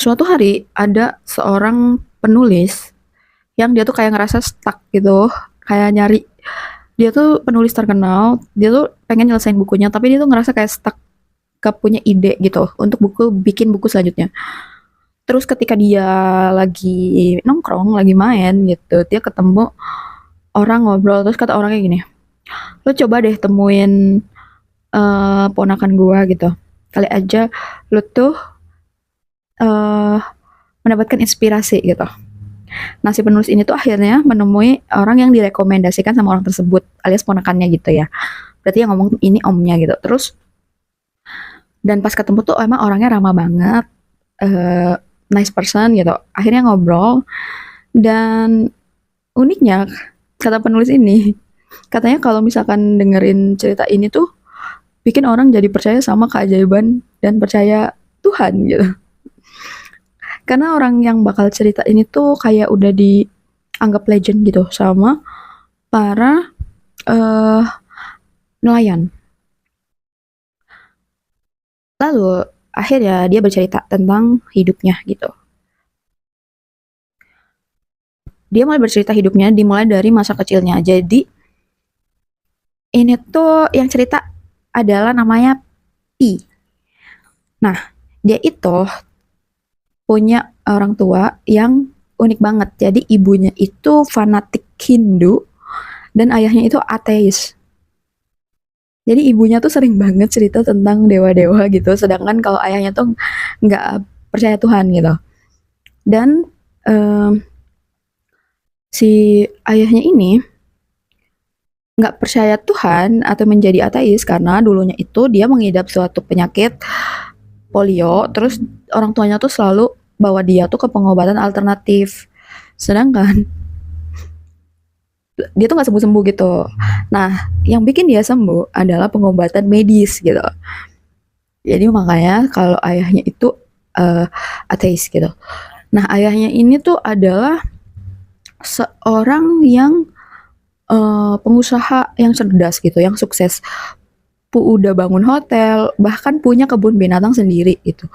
Suatu hari ada seorang penulis yang dia tuh kayak ngerasa stuck gitu, kayak nyari dia tuh penulis terkenal, dia tuh pengen nyelesain bukunya, tapi dia tuh ngerasa kayak stuck, gak punya ide gitu untuk bikin buku selanjutnya. Terus ketika dia lagi nongkrong, lagi main gitu, dia ketemu orang ngobrol, terus kata orangnya gini, "Lu coba deh temuin ponakan gua gitu. Kali aja lu tuh eh mendapatkan inspirasi gitu." Nah, si penulis ini tuh akhirnya menemui orang yang direkomendasikan sama orang tersebut, alias ponakannya gitu ya. Berarti yang ngomong ini omnya gitu. Terus dan pas ketemu tuh emang orangnya ramah banget, eh nice person gitu. Akhirnya ngobrol dan uniknya kata penulis ini, katanya kalau misalkan dengerin cerita ini tuh bikin orang jadi percaya sama keajaiban dan percaya Tuhan gitu. Karena orang yang bakal cerita ini tuh kayak udah dianggap legend gitu sama para eh nelayan. Lalu akhirnya dia bercerita tentang hidupnya gitu. Dia mulai bercerita hidupnya dimulai dari masa kecilnya. Jadi ini tuh yang cerita adalah namanya Pi. Nah, dia itu punya orang tua yang unik banget. Jadi ibunya itu fanatik Hindu dan ayahnya itu ateis. Jadi ibunya tuh sering banget cerita tentang dewa-dewa gitu, sedangkan kalau ayahnya tuh nggak percaya Tuhan gitu. Dan em, si ayahnya ini nggak percaya Tuhan atau menjadi ateis karena dulunya itu dia mengidap suatu penyakit polio, terus orang tuanya tuh selalu bawa dia tuh ke pengobatan alternatif. Sedangkan dia tuh nggak sembuh-sembuh gitu. Nah, yang bikin dia sembuh adalah pengobatan medis gitu. Jadi makanya kalau ayahnya itu uh, ateis gitu. Nah, ayahnya ini tuh adalah seorang yang pengusaha yang cerdas gitu, yang sukses. Udah bangun hotel, bahkan punya kebun binatang sendiri gitu.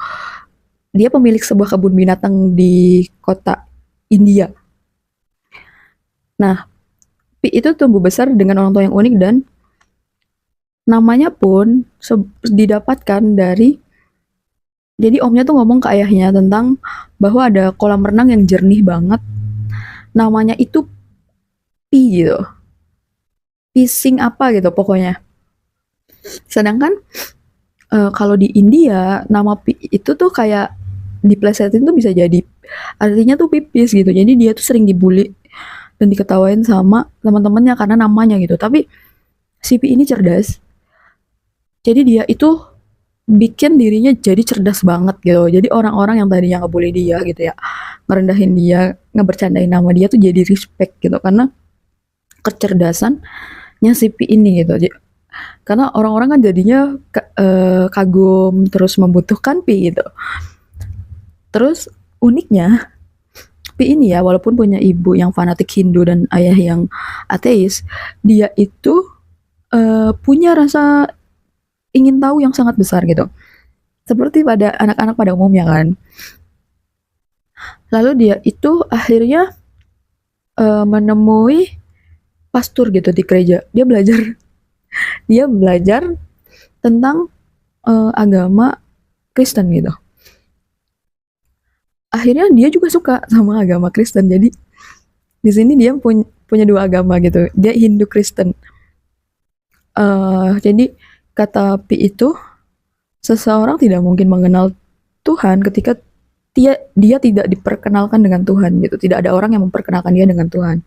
Dia pemilik sebuah kebun binatang di kota India. Nah, Pi itu tumbuh besar dengan orang tua yang unik dan namanya pun didapatkan dari jadi omnya tuh ngomong ke ayahnya tentang bahwa ada kolam renang yang jernih banget. Namanya itu Pi gitu. Pising apa gitu pokoknya. Sedangkan kalau di India nama Pi itu tuh kayak diplesetin tuh bisa jadi artinya tuh pipis gitu. Jadi dia tuh sering dibully dan diketawain sama teman-temannya karena namanya gitu. Tapi si Pi ini cerdas. Jadi dia itu bikin dirinya jadi cerdas banget gitu. Jadi orang-orang yang tadinya ngebully dia gitu ya, ngerendahin dia, ngebercandain nama dia tuh jadi respect gitu karena kecerdasannya si Pi ini gitu. Karena orang-orang kan jadinya kagum terus membutuhkan Pi gitu. Terus uniknya Pi ini ya walaupun punya ibu yang fanatik Hindu dan ayah yang ateis, dia itu punya rasa ingin tahu yang sangat besar gitu. Seperti pada anak-anak pada umumnya kan. Lalu dia itu akhirnya menemui pastor gitu di gereja. Dia belajar tentang agama Kristen gitu. Akhirnya dia juga suka sama agama Kristen. Jadi di sini dia punya dua agama gitu. Dia Hindu Kristen. Jadi kata Pi itu seseorang tidak mungkin mengenal Tuhan ketika dia tidak diperkenalkan dengan Tuhan gitu. Tidak ada orang yang memperkenalkan dia dengan Tuhan.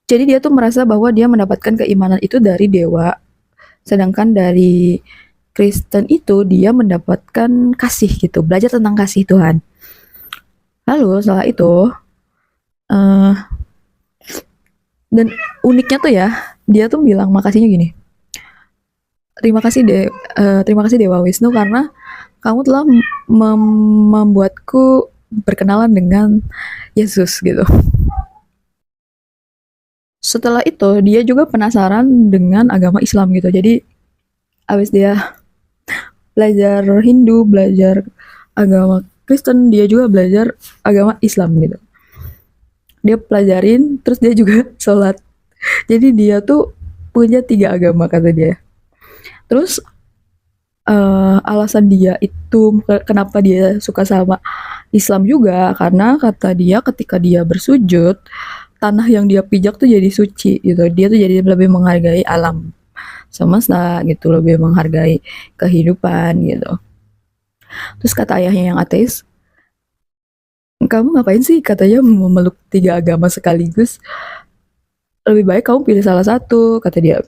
Jadi dia tuh merasa bahwa dia mendapatkan keimanan itu dari dewa, sedangkan dari Kristen itu dia mendapatkan kasih gitu, belajar tentang kasih Tuhan. Lalu setelah itu, uh, dan uniknya tuh ya, dia tuh bilang makasihnya gini, terima kasih Dewa Wisnu karena kamu telah membuatku berkenalan dengan Yesus gitu. Setelah itu dia juga penasaran dengan agama Islam gitu. Jadi abis dia belajar Hindu, belajar agama Kristen, dia juga belajar agama Islam gitu. Dia pelajarin, terus dia juga sholat. Jadi dia tuh punya 3 agama kata dia. Terus alasan dia itu kenapa dia suka sama Islam juga karena kata dia ketika dia bersujud tanah yang dia pijak tuh jadi suci gitu. Dia tuh jadi lebih menghargai alam semesta gitu, lebih menghargai kehidupan gitu. Terus kata ayahnya yang ateis, kamu ngapain sih katanya memeluk 3 agama sekaligus? Lebih baik kamu pilih salah satu kata dia.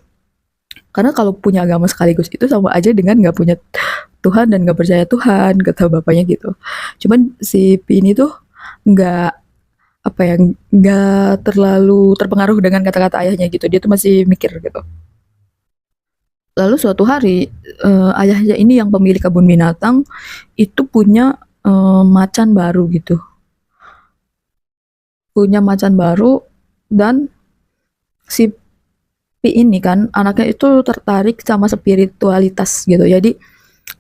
Karena kalau punya agama sekaligus itu sama aja dengan nggak punya Tuhan dan nggak percaya Tuhan, kata bapaknya gitu. Cuman si Pi ini tuh nggak apa ya, nggak terlalu terpengaruh dengan kata-kata ayahnya gitu. Dia tuh masih mikir gitu. Lalu suatu hari ayahnya ini yang pemilik kebun binatang itu punya macan baru gitu. Punya macan baru dan si Pi ini kan anaknya itu tertarik sama spiritualitas gitu. Jadi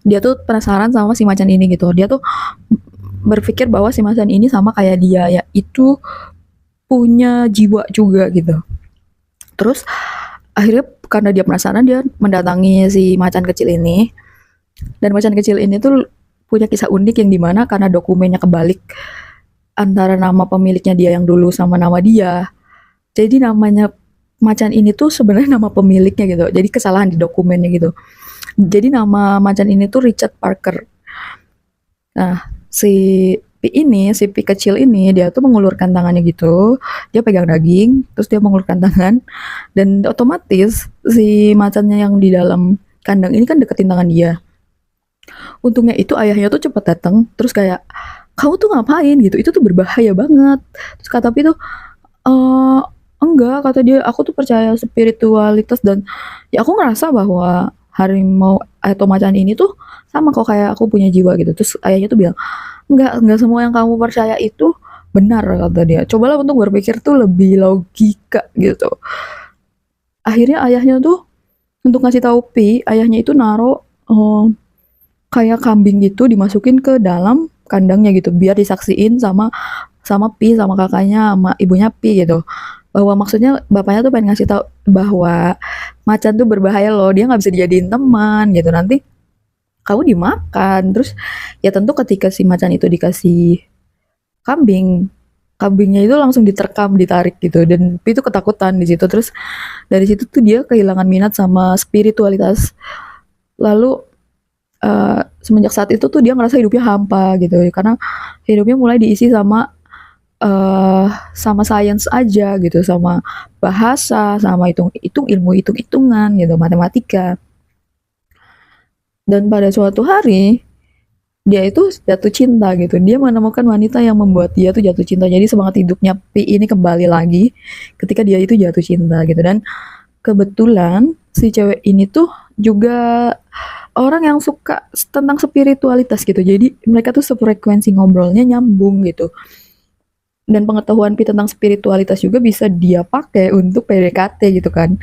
dia tuh penasaran sama si macan ini gitu. Dia tuh berpikir bahwa si macan ini sama kayak dia ya, itu punya jiwa juga gitu. Terus akhirnya karena dia penasaran dia mendatangi si macan kecil ini, dan macan kecil ini tuh punya kisah unik yang dimana karena dokumennya kebalik antara nama pemiliknya dia yang dulu sama nama dia, jadi namanya macan ini tuh sebenarnya nama pemiliknya gitu, jadi kesalahan di dokumennya gitu. Jadi nama macan ini tuh Richard Parker. Nah, si si Pi kecil ini dia tuh mengulurkan tangannya gitu, dia pegang daging, terus dia mengulurkan tangan, dan otomatis si macannya yang di dalam kandang ini kan deketin tangan dia. Untungnya itu ayahnya tuh cepet datang, terus kayak kamu tuh ngapain gitu, itu tuh berbahaya banget. Terus kata Pi tuh, eee, enggak, kata dia, aku tuh percaya spiritualitas dan ya aku ngerasa bahwa harimau atau macan ini tuh sama kok kayak aku punya jiwa gitu. Terus ayahnya tuh bilang, enggak semua yang kamu percaya itu benar, kata dia. Cobalah untuk berpikir tuh lebih logika gitu. Akhirnya ayahnya tuh untuk ngasih tahu Pi, ayahnya itu naruh kayak kambing gitu dimasukin ke dalam kandangnya gitu biar disaksiin sama sama Pi, sama kakaknya, sama ibunya Pi gitu. Bahwa maksudnya bapaknya tuh pengen ngasih tahu bahwa macan tuh berbahaya loh, dia nggak bisa dijadiin teman gitu. Nanti kamu dimakan. Terus ya tentu ketika si macan itu dikasih kambing, kambingnya itu langsung diterkam, ditarik gitu. Dan Pi itu ketakutan di situ. Terus dari situ tuh dia kehilangan minat sama spiritualitas. Lalu semenjak saat itu tuh dia ngerasa hidupnya hampa gitu karena hidupnya mulai diisi sama sama sains aja gitu, sama bahasa, sama ilmu hitung-hitungan gitu, matematika. Dan pada suatu hari dia itu jatuh cinta gitu. Dia menemukan wanita yang membuat dia tuh jatuh cinta. Jadi semangat hidupnya Pi ini kembali lagi ketika dia itu jatuh cinta gitu. Dan kebetulan si cewek ini tuh juga orang yang suka tentang spiritualitas gitu. Jadi mereka tuh sefrekuensi ngobrolnya nyambung gitu. Dan pengetahuan Pi tentang spiritualitas juga bisa dia pakai untuk PDKT gitu kan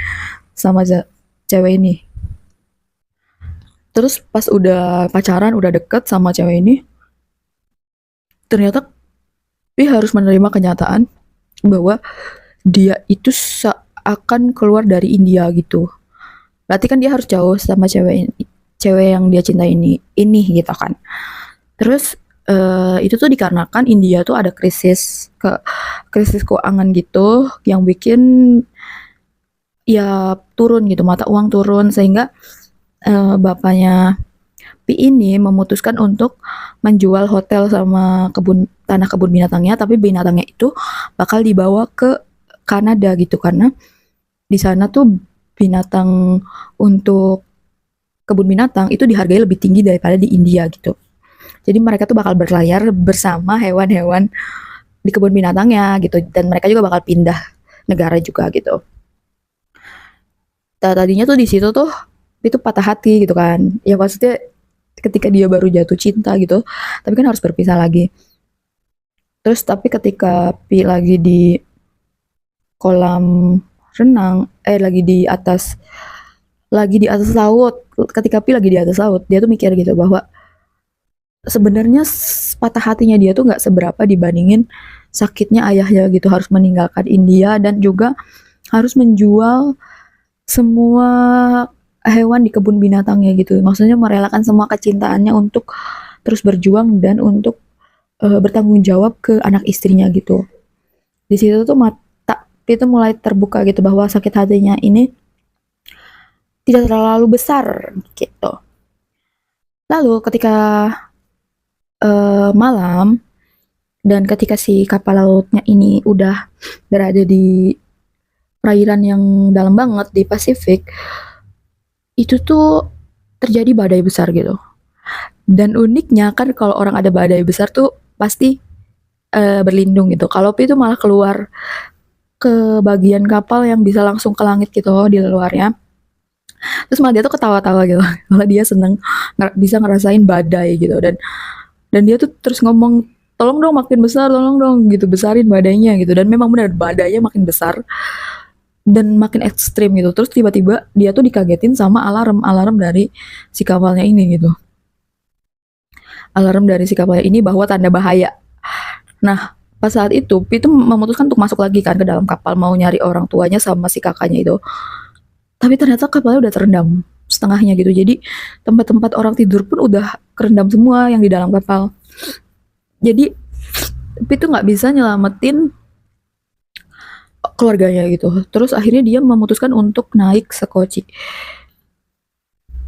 sama cewek ini. Terus pas udah pacaran, udah deket sama cewek ini, ternyata Pi harus menerima kenyataan bahwa dia itu akan keluar dari India gitu. Berarti kan dia harus jauh sama cewek yang dia cinta ini gitu kan. Terus itu tuh dikarenakan India tuh ada krisis keuangan gitu yang bikin ya turun gitu, mata uang turun, sehingga bapaknya Pi ini memutuskan untuk menjual hotel sama tanah kebun binatangnya, tapi binatangnya itu bakal dibawa ke Kanada gitu karena di sana tuh binatang untuk kebun binatang itu dihargai lebih tinggi daripada di India gitu. Jadi mereka tuh bakal berlayar bersama hewan-hewan di kebun binatangnya gitu, dan mereka juga bakal pindah negara juga gitu. Tadinya tuh di situ tuh itu patah hati gitu kan. Ya maksudnya ketika dia baru jatuh cinta gitu, tapi kan harus berpisah lagi. Terus tapi ketika Pi lagi di kolam renang, lagi di atas laut, ketika Pi lagi di atas laut, dia tuh mikir gitu bahwa sebenarnya patah hatinya dia tuh nggak seberapa dibandingin sakitnya ayahnya gitu, harus meninggalkan India dan juga harus menjual semua hewan di kebun binatangnya gitu. Maksudnya merelakan semua kecintaannya untuk terus berjuang dan untuk bertanggung jawab ke anak istrinya gitu. Di situ tuh mata itu mulai terbuka gitu bahwa sakit hatinya ini tidak terlalu besar gitu. Lalu ketika malam dan ketika si kapal lautnya ini udah berada di perairan yang dalam banget di Pasifik, itu tuh terjadi badai besar gitu. Dan uniknya kan kalau orang ada badai besar tuh pasti berlindung gitu. Kalau Pi itu malah keluar ke bagian kapal yang bisa langsung ke langit gitu di luarnya. Terus malah dia tuh ketawa-tawa gitu. Malah dia seneng bisa ngerasain badai gitu dan dia tuh terus ngomong tolong dong makin besar, tolong dong gitu besarin badainya gitu. Dan memang benar badainya makin besar dan makin ekstrim gitu. Terus tiba-tiba dia tuh dikagetin sama alarm dari si kapalnya ini gitu. Alarm dari si kapalnya ini bahwa tanda bahaya. Nah, pas saat itu Pi itu memutuskan untuk masuk lagi kan ke dalam kapal mau nyari orang tuanya sama si kakaknya itu. Tapi ternyata kapalnya udah terendam setengahnya gitu. Jadi tempat-tempat orang tidur pun udah kerendam semua yang di dalam kapal. Jadi Pi tuh nggak bisa nyelamatin keluarganya gitu. Terus akhirnya dia memutuskan untuk naik sekoci.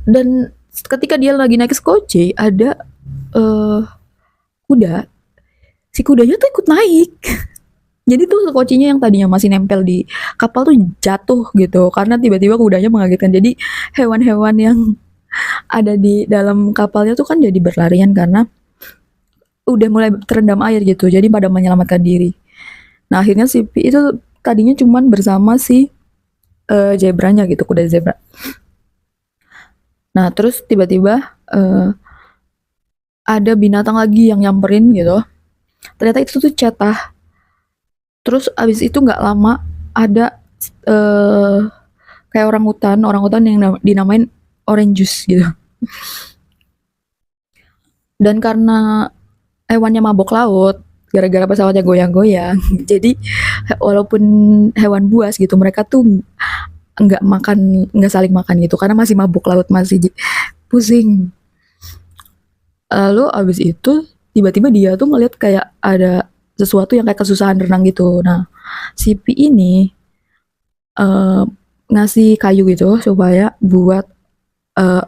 Dan ketika dia lagi naik sekoci, ada kuda. Si kudanya tuh ikut naik. Jadi tuh sekocinya yang tadinya masih nempel di kapal tuh jatuh gitu karena tiba-tiba kudanya mengagetkan. Jadi hewan-hewan yang ada di dalam kapalnya tuh kan jadi berlarian karena udah mulai terendam air gitu. Jadi pada menyelamatkan diri. Nah akhirnya si Pi itu tadinya cuman bersama si zebranya gitu, kuda zebra. Nah terus tiba-tiba ada binatang lagi yang nyamperin gitu. Ternyata itu tuh cetah. Terus abis itu nggak lama ada kayak orang hutan yang dinamain orange juice gitu. Dan karena hewannya mabok laut, gara-gara pesawatnya goyang-goyang, jadi walaupun hewan buas gitu, mereka tuh nggak saling makan gitu, karena masih mabuk laut, masih pusing. Lalu abis itu tiba-tiba dia tuh ngeliat kayak ada sesuatu yang kayak kesusahan renang gitu. Nah, si Pi ini ngasih kayu gitu supaya buat uh,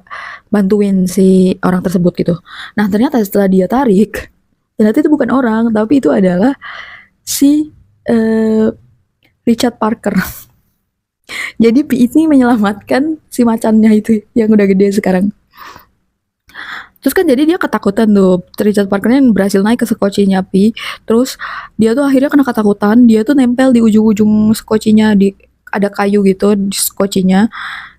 bantuin si orang tersebut gitu. Nah ternyata setelah dia tarik, ternyata itu bukan orang, tapi itu adalah si uh, Richard Parker. Jadi Pi ini menyelamatkan si macannya itu yang udah gede sekarang. Terus kan jadi dia ketakutan tuh, Richard Parkernya yang berhasil naik ke skocinya Pi. Terus dia tuh akhirnya kena ketakutan, dia tuh nempel di ujung-ujung skocinya, di ada kayu gitu di skocinya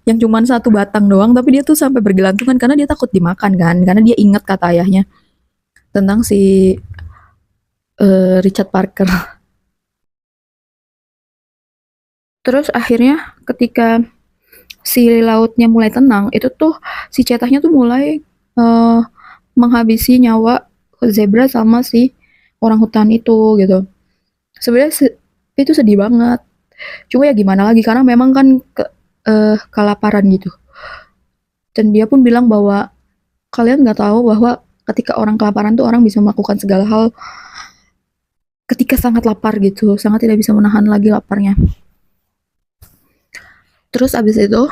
yang cuman satu batang doang, tapi dia tuh sampai bergelantungan karena dia takut dimakan kan, karena dia ingat kata ayahnya tentang si Richard Parker. Terus akhirnya ketika si lautnya mulai tenang, itu tuh si cetahnya tuh mulai menghabisi nyawa zebra sama si orang hutan itu gitu. Sebenarnya itu sedih banget. Cuma ya gimana lagi karena memang kan kelaparan gitu. Dan dia pun bilang bahwa kalian nggak tahu bahwa ketika orang kelaparan tuh orang bisa melakukan segala hal ketika sangat lapar gitu, sangat tidak bisa menahan lagi laparnya. Terus abis itu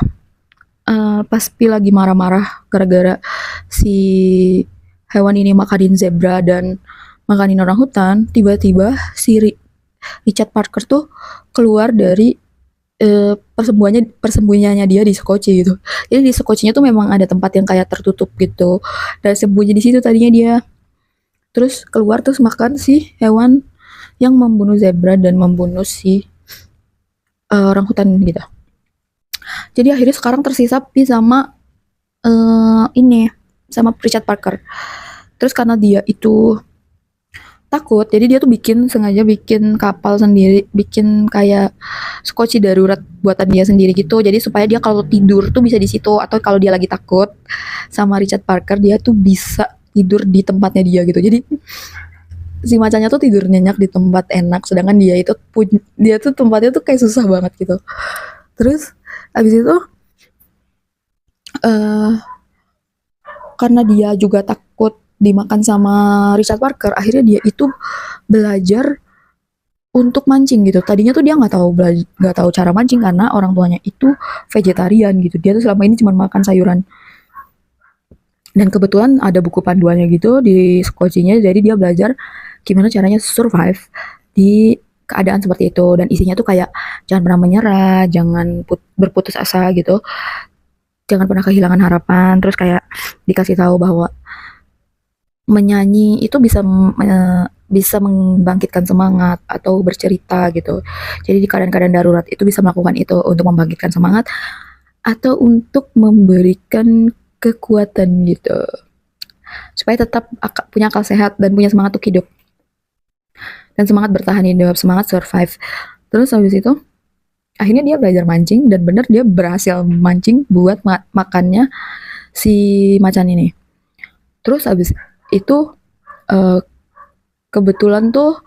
pas Pi lagi marah-marah gara-gara si hewan ini makanin zebra dan makanin orang hutan, tiba-tiba si Richard Parker tuh keluar dari persembunyiannya dia di Skocie gitu. Jadi di Skocinya tuh memang ada tempat yang kayak tertutup gitu. Dan sembunyi di situ tadinya dia. Terus keluar terus makan si hewan yang membunuh zebra dan membunuh si orang hutan gitu. Jadi akhirnya sekarang tersisa Pi sama ini sama Richard Parker. Terus karena dia itu takut, jadi dia tuh sengaja bikin kapal sendiri, bikin kayak skoci darurat buatan dia sendiri gitu. Jadi supaya dia kalau tidur tuh bisa di situ, atau kalau dia lagi takut sama Richard Parker, dia tuh bisa tidur di tempatnya dia gitu. Jadi si macannya tuh tidur nyenyak di tempat enak, sedangkan dia tuh tempatnya tuh kayak susah banget gitu. Terus abis itu eh karena dia juga takut dimakan sama Richard Parker, akhirnya dia itu belajar untuk mancing gitu. Tadinya tuh dia nggak tahu cara mancing karena orang tuanya itu vegetarian gitu. Dia tuh selama ini cuma makan sayuran. Dan kebetulan ada buku panduannya gitu di Skocinya, jadi dia belajar gimana caranya survive di keadaan seperti itu. Dan isinya tuh kayak jangan pernah menyerah, jangan berputus asa gitu, jangan pernah kehilangan harapan. Terus kayak dikasih tahu bahwa menyanyi itu bisa membangkitkan semangat atau bercerita gitu. Jadi di keadaan-keadaan darurat itu bisa melakukan itu untuk membangkitkan semangat atau untuk memberikan kekuatan gitu. Supaya tetap punya akal sehat dan punya semangat untuk hidup. Dan semangat bertahan hidup, semangat survive. Terus habis itu akhirnya dia belajar mancing dan bener dia berhasil mancing buat makannya si macan ini. Terus habis itu uh, kebetulan tuh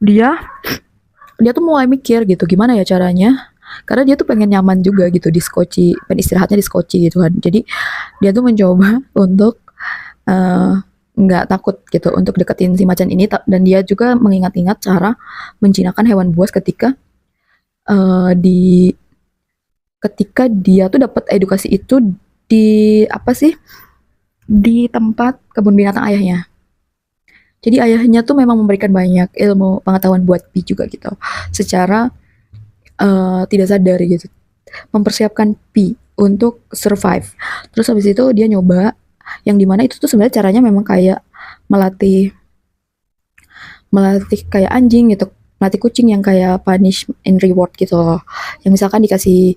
dia dia tuh mulai mikir gitu gimana ya caranya, karena dia tuh pengen nyaman juga gitu di Skoci, pengen istirahatnya di Skoci gitu kan. Jadi dia tuh mencoba untuk eh, nggak takut gitu untuk deketin si macan ini, dan dia juga mengingat-ingat cara menjinakkan hewan buas eh, di ketika dia tuh dapat edukasi itu di apa sih, di tempat kebun binatang ayahnya. Jadi ayahnya tuh memang memberikan banyak ilmu pengetahuan buat Pi juga gitu. Secara tidak sadar gitu. Mempersiapkan Pi untuk survive. Terus habis itu dia nyoba yang dimana itu tuh sebenarnya caranya memang kayak melatih melatih kayak anjing gitu, melatih kucing yang kayak punish and reward gitu loh. Yang misalkan dikasih,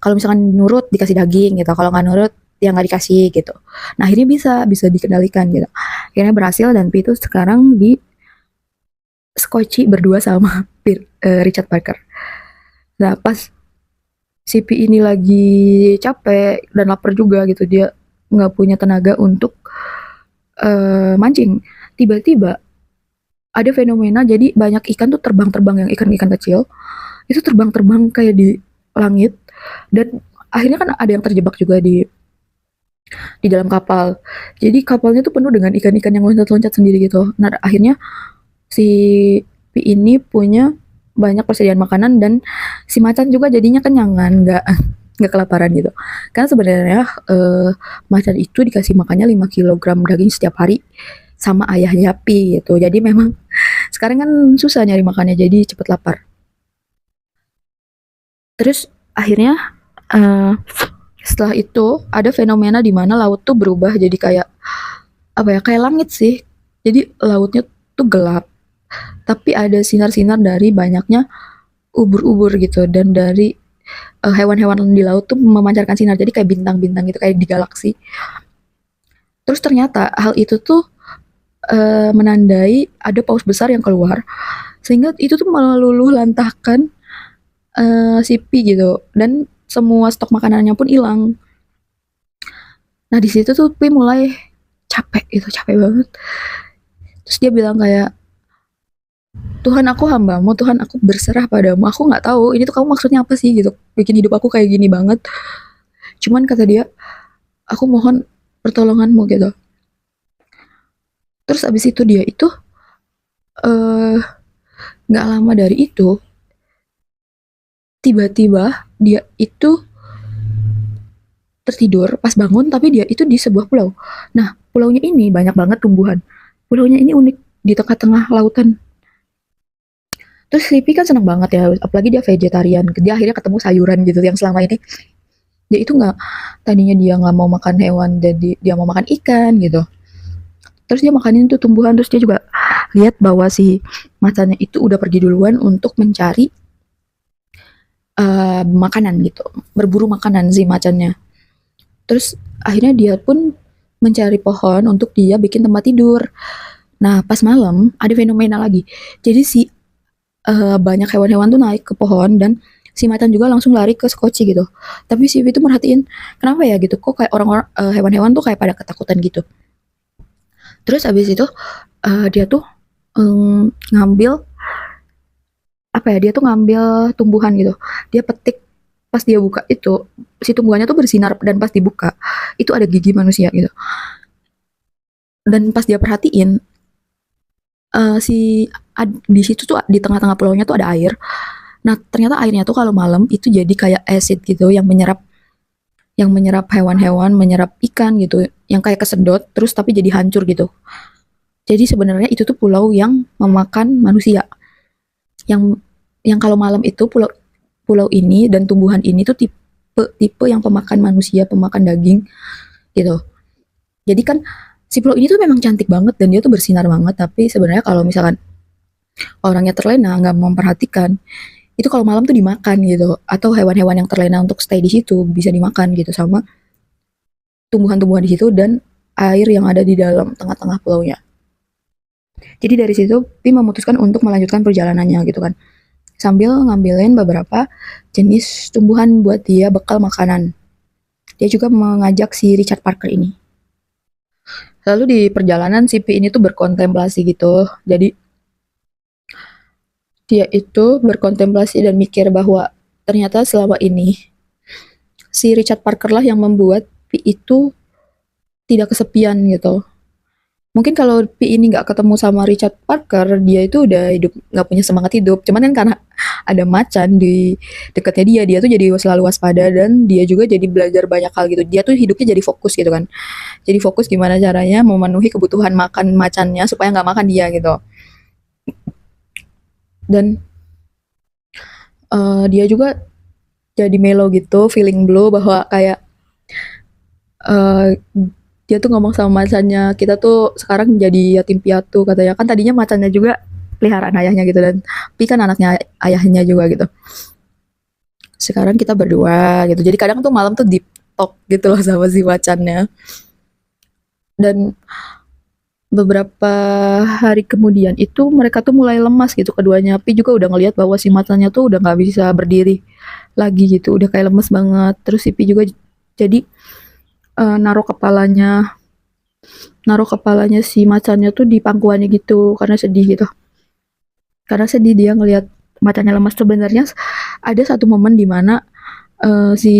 kalau misalkan nurut dikasih daging gitu, kalau nggak nurut ya nggak dikasih gitu. Nah akhirnya bisa dikendalikan gitu. Akhirnya berhasil dan Pi itu sekarang di Skoci berdua sama Richard Parker. Nah pas si Pi ini lagi capek dan lapar juga gitu, dia nggak punya tenaga untuk mancing. Tiba-tiba ada fenomena, jadi banyak ikan tuh terbang-terbang, yang ikan-ikan kecil itu terbang-terbang kayak di langit, dan akhirnya kan ada yang terjebak juga di dalam kapal. Jadi kapalnya tuh penuh dengan ikan-ikan yang loncat-loncat sendiri gitu. Nah akhirnya si Pi ini punya banyak persediaan makanan dan si macan juga jadinya kenyangan, nggak kelaparan gitu. Karena sebenarnya macan itu dikasih makannya 5 kilogram daging setiap hari sama ayahnya Pi gitu. Jadi memang sekarang kan susah nyari makannya, jadi cepet lapar. Terus akhirnya eh, setelah itu ada fenomena di mana laut tuh berubah jadi kayak apa ya, kayak langit sih. Jadi lautnya tuh gelap, tapi ada sinar-sinar dari banyaknya ubur-ubur gitu, dan dari hewan-hewan di laut tuh memancarkan sinar, jadi kayak bintang-bintang gitu, kayak di galaksi. Terus ternyata hal itu tuh menandai ada paus besar yang keluar, sehingga itu tuh meluluh lantahkan si Pi gitu, dan semua stok makanannya pun hilang. Nah di situ tuh Pi mulai capek gitu, capek banget. Terus dia bilang kayak, Tuhan aku hambamu, Tuhan aku berserah padamu, aku nggak tahu ini tuh kamu maksudnya apa sih gitu, bikin hidup aku kayak gini banget. Cuman kata dia, aku mohon pertolonganmu gitu. Terus abis itu dia itu eh nggak lama dari itu tiba-tiba dia itu tertidur, pas bangun tapi dia itu di sebuah pulau. Nah pulaunya ini banyak banget tumbuhan, pulaunya ini unik di tengah-tengah lautan. Terus Sleepy kan seneng banget ya, apalagi dia vegetarian, dia akhirnya ketemu sayuran gitu yang selama ini dia itu nggak, tadinya dia nggak mau makan hewan, jadi dia mau makan ikan gitu. Terus dia makanin tuh tumbuhan, terus dia juga lihat bahwa si macannya itu udah pergi duluan untuk mencari makanan gitu, berburu makanan si macannya. Terus akhirnya dia pun mencari pohon untuk dia bikin tempat tidur. Nah pas malam ada fenomena lagi, jadi si banyak hewan-hewan tuh naik ke pohon, dan si macan juga langsung lari ke Skoci gitu. Tapi si itu merhatiin kenapa ya gitu, kok kayak orang-orang hewan-hewan tuh kayak pada ketakutan gitu. Terus abis itu dia tuh ngambil apa ya? Dia tuh ngambil tumbuhan gitu. Dia petik pas dia buka itu si tumbuhannya tuh bersinar dan pas dibuka itu ada gigi manusia gitu. Dan pas dia perhatiin si di situ tuh di tengah-tengah pulaunya tuh ada air. Nah ternyata airnya tuh kalau malam itu jadi kayak acid gitu yang menyerap hewan-hewan, menyerap ikan gitu, yang kayak kesedot terus tapi jadi hancur gitu. Jadi sebenarnya itu tuh pulau yang memakan manusia. Yang yang kalau malam itu pulau pulau ini dan tumbuhan ini tuh tipe tipe yang pemakan manusia, pemakan daging gitu. Jadi kan si pulau ini tuh memang cantik banget dan dia tuh bersinar banget, tapi sebenarnya kalau misalkan orangnya terlena nggak memperhatikan, itu kalau malam tuh dimakan gitu, atau hewan-hewan yang terlena untuk stay di situ bisa dimakan gitu sama tumbuhan-tumbuhan di situ dan air yang ada di dalam tengah-tengah pulaunya. Jadi dari situ Pi memutuskan untuk melanjutkan perjalanannya gitu kan. Sambil ngambilin beberapa jenis tumbuhan buat dia bekal makanan. Dia juga mengajak si Richard Parker ini. Lalu di perjalanan si Pi ini tuh berkontemplasi gitu. Jadi dia itu berkontemplasi dan mikir bahwa ternyata selama ini si Richard Parker lah yang membuat Pi itu tidak kesepian gitu. Mungkin kalau Pi ini nggak ketemu sama Richard Parker, dia itu udah hidup nggak punya semangat hidup. Cuman kan karena ada macan di dekatnya dia tuh jadi selalu waspada dan dia juga jadi belajar banyak hal gitu. Dia tuh hidupnya jadi fokus gitu kan. Jadi fokus gimana caranya memenuhi kebutuhan makan macannya supaya nggak makan dia gitu. Dan dia juga jadi mellow gitu, feeling blue bahwa kayak eh dia tuh ngomong sama macannya, kita tuh sekarang jadi yatim piatu katanya. Kan tadinya macannya juga peliharaan ayahnya gitu dan Pi kan anaknya ayahnya juga gitu. Sekarang kita berdua gitu. Jadi kadang tuh malam tuh deep talk gitu loh sama si macannya. Dan beberapa hari kemudian itu mereka tuh mulai lemas gitu keduanya. Pi juga udah ngelihat bahwa si macannya tuh udah nggak bisa berdiri lagi gitu, udah kayak lemes banget. Terus si Pi juga jadi eh, naruh kepalanya naruh kepalanya si macannya tuh di pangkuannya gitu karena sedih gitu. Karena sedih dia ngelihat macannya lemas. Sebenarnya ada satu momen di mana si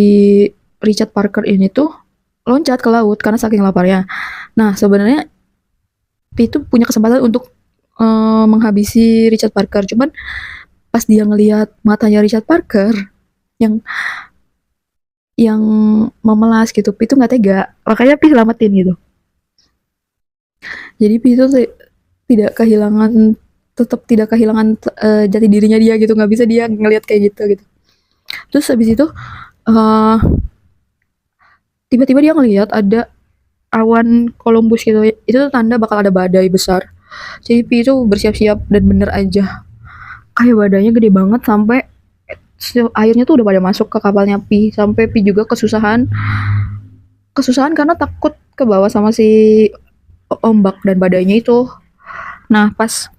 Richard Parker ini tuh loncat ke laut karena saking laparnya. Nah, sebenarnya Pi itu punya kesempatan untuk menghabisi Richard Parker. Cuman pas dia ngelihat matanya Richard Parker yang yang memelas gitu, Pi itu nggak tega. Makanya Pi selamatin gitu. Jadi Pi itu tidak kehilangan tetap tidak kehilangan jati dirinya dia gitu, nggak bisa dia ngelihat kayak gitu gitu. Terus habis itu uh, tiba-tiba dia ngelihat ada awan Columbus gitu, itu tuh tanda bakal ada badai besar. Jadi Pi itu bersiap-siap dan bener aja kayak badainya gede banget sampai airnya tuh udah pada masuk ke kapalnya Pi, sampai Pi juga kesusahan kesusahan karena takut ke bawah sama si ombak dan badainya itu. Nah pas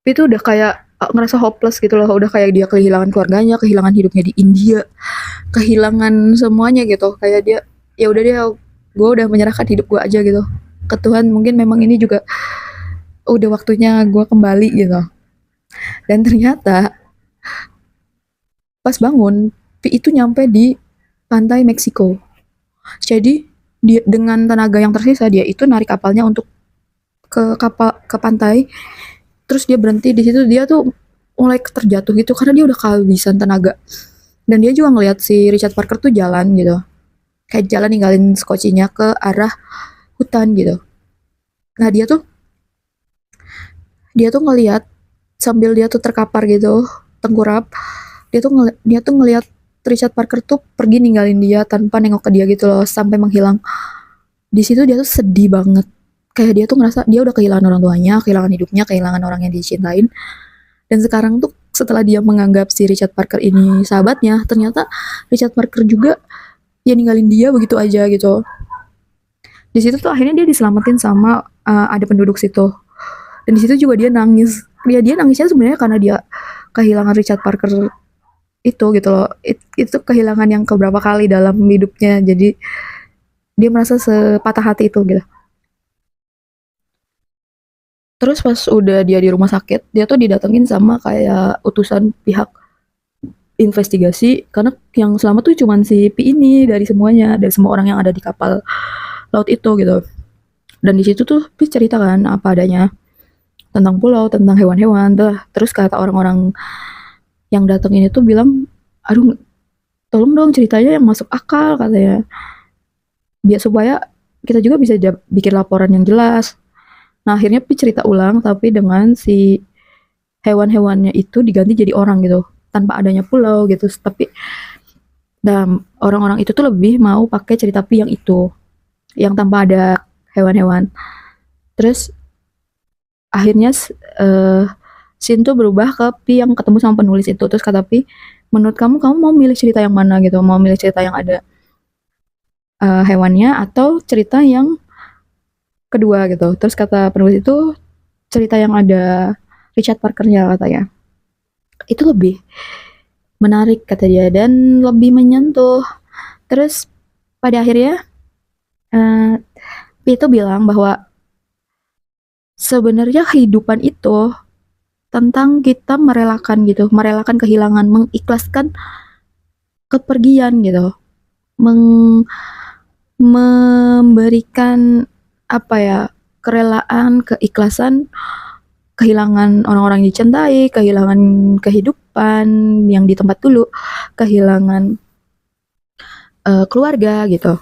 itu udah kayak ngerasa hopeless gitu loh, udah kayak dia kehilangan keluarganya, kehilangan hidupnya di India, kehilangan semuanya gitu, kayak dia ya udah dia gue udah menyerahkan hidup gue aja gitu ke Tuhan, mungkin memang ini juga udah waktunya gue kembali gitu. Dan ternyata pas bangun Pi itu nyampe di pantai Meksiko. Jadi dia dengan tenaga yang tersisa dia itu narik kapalnya untuk ke pantai. Terus dia berhenti di situ, dia tuh mulai terjatuh gitu karena dia udah kehabisan tenaga. Dan dia juga ngelihat si Richard Parker tuh jalan gitu, kayak jalan ninggalin skocinya ke arah hutan gitu. Nah dia tuh ngelihat sambil dia tuh terkapar gitu, tengkurap, dia tuh ngelihat Richard Parker tuh pergi ninggalin dia tanpa nengok ke dia gitu loh sampai menghilang. Di situ dia tuh sedih banget, kayak dia tuh ngerasa dia udah kehilangan orang tuanya, kehilangan hidupnya, kehilangan orang yang dicintain. Dan sekarang tuh setelah dia menganggap si Richard Parker ini sahabatnya, ternyata Richard Parker juga ya ninggalin dia begitu aja gitu. Di situ tuh akhirnya dia diselamatin sama ada penduduk situ. Dan di situ juga dia nangis. Dia nangisnya sebenarnya karena dia kehilangan Richard Parker itu gitu loh. Itu kehilangan yang keberapa kali dalam hidupnya. Jadi dia merasa sepatah hati itu gitu. Terus pas udah dia di rumah sakit, dia tuh didatengin sama kayak utusan pihak investigasi karena yang selamat tuh cuman si Pi ini dari semuanya, dari semua orang yang ada di kapal laut itu gitu. Dan di situ tuh Pi cerita kan apa adanya tentang pulau, tentang hewan-hewan tuh. Terus kata orang-orang yang datang ini tuh bilang, aduh tolong dong ceritanya yang masuk akal katanya. Biar supaya kita juga bisa bikin laporan yang jelas. Nah akhirnya Pi cerita ulang tapi dengan si hewan-hewannya itu diganti jadi orang gitu tanpa adanya pulau gitu. Tapi dan orang-orang itu tuh lebih mau pakai cerita Pi yang itu, yang tanpa ada hewan-hewan. Terus akhirnya scene tuh berubah ke Pi yang ketemu sama penulis itu. Terus kata Pi, menurut kamu kamu mau milih cerita yang mana gitu? Mau milih cerita yang ada hewannya atau cerita yang kedua gitu? Terus kata penulis itu cerita yang ada Richard Parkernya katanya. Itu lebih menarik kata dia dan lebih menyentuh. Terus pada akhirnya Pi itu bilang bahwa sebenarnya kehidupan itu tentang kita merelakan gitu, merelakan kehilangan, mengikhlaskan kepergian gitu, memberikan apa ya, kerelaan, keikhlasan, kehilangan orang-orang yang dicintai, kehilangan kehidupan yang di tempat dulu, kehilangan keluarga gitu.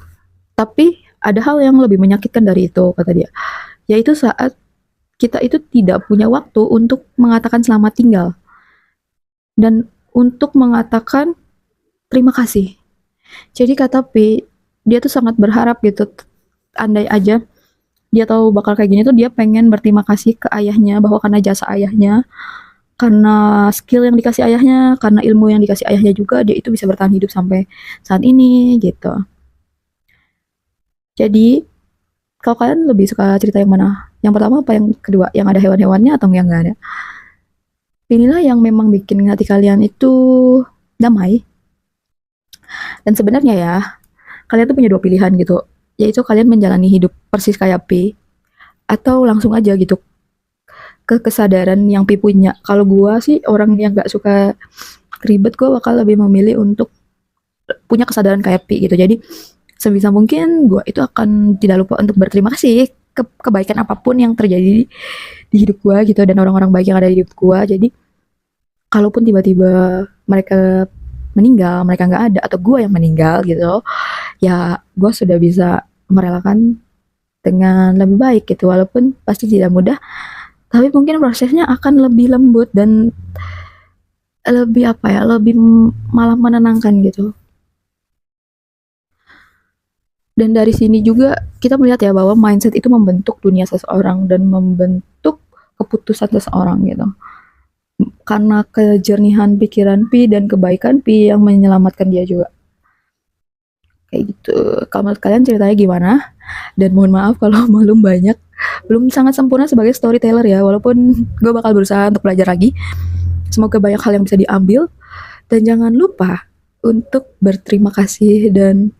Tapi ada hal yang lebih menyakitkan dari itu kata dia, yaitu saat kita itu tidak punya waktu untuk mengatakan selamat tinggal dan untuk mengatakan terima kasih. Jadi kata P, dia tuh sangat berharap gitu, andai aja dia tahu bakal kayak gini tuh dia pengen berterima kasih ke ayahnya bahwa karena jasa ayahnya, karena skill yang dikasih ayahnya, karena ilmu yang dikasih ayahnya juga dia itu bisa bertahan hidup sampai saat ini gitu. Jadi kalau kalian lebih suka cerita yang mana? Yang pertama apa yang kedua? Yang ada hewan-hewannya atau yang nggak ada? Inilah yang memang bikin hati kalian itu damai. Dan sebenarnya ya, kalian tuh punya dua pilihan gitu. Yaitu kalian menjalani hidup persis kayak P, atau langsung aja gitu ke kesadaran yang Pi punya. Kalau gua sih orang yang nggak suka ribet, gua bakal lebih memilih untuk punya kesadaran kayak Pi gitu. Jadi sebisa mungkin gua itu akan tidak lupa untuk berterima kasih ke kebaikan apapun yang terjadi di hidup gua gitu dan orang-orang baik yang ada di hidup gua. Jadi kalaupun tiba-tiba mereka meninggal, mereka nggak ada atau gua yang meninggal gitu, ya gua sudah bisa merelakan dengan lebih baik gitu. Walaupun pasti tidak mudah, tapi mungkin prosesnya akan lebih lembut dan lebih apa ya, lebih malah menenangkan gitu. Dan dari sini juga kita melihat ya bahwa mindset itu membentuk dunia seseorang dan membentuk keputusan seseorang gitu. Karena kejernihan pikiran Pi dan kebaikan Pi yang menyelamatkan dia juga. Kayak gitu. Kalau menurut kalian ceritanya gimana? Dan mohon maaf kalau belum banyak, belum sangat sempurna sebagai storyteller ya, walaupun gue bakal berusaha untuk belajar lagi. Semoga banyak hal yang bisa diambil. Dan jangan lupa untuk berterima kasih dan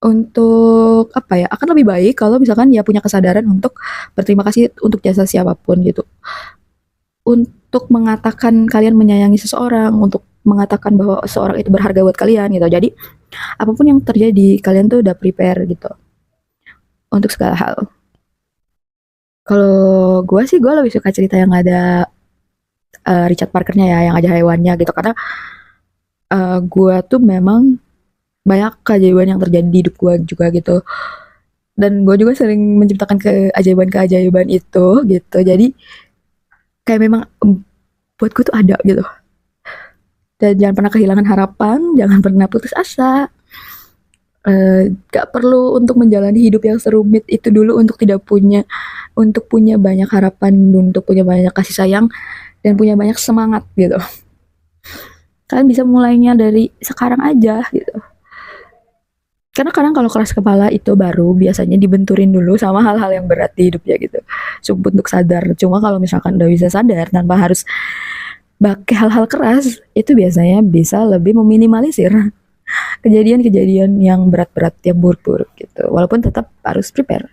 untuk apa ya, akan lebih baik kalau misalkan ya punya kesadaran untuk berterima kasih untuk jasa siapapun gitu. Untuk mengatakan kalian menyayangi seseorang, untuk mengatakan bahwa seseorang itu berharga buat kalian gitu. Jadi apapun yang terjadi kalian tuh udah prepare gitu untuk segala hal. Kalau gue sih gue lebih suka cerita yang ada Richard Parkernya ya, yang ada hewannya gitu karena gue tuh memang banyak keajaiban yang terjadi di hidup gue juga gitu dan gue juga sering menciptakan keajaiban-keajaiban itu gitu. Jadi kayak memang buat gue tuh ada gitu. Dan jangan pernah kehilangan harapan, jangan pernah putus asa. Gak perlu untuk menjalani hidup yang serumit itu dulu untuk punya banyak harapan, untuk punya banyak kasih sayang dan punya banyak semangat gitu. Kalian bisa mulainya dari sekarang aja gitu. Karena kadang kalau keras kepala itu baru biasanya dibenturin dulu sama hal-hal yang berat di hidupnya gitu. Untuk sadar. Cuma kalau misalkan udah bisa sadar tanpa harus pakai hal-hal keras, itu biasanya bisa lebih meminimalisir kejadian-kejadian yang berat-berat, yang buruk-buruk gitu. Walaupun tetap harus prepare.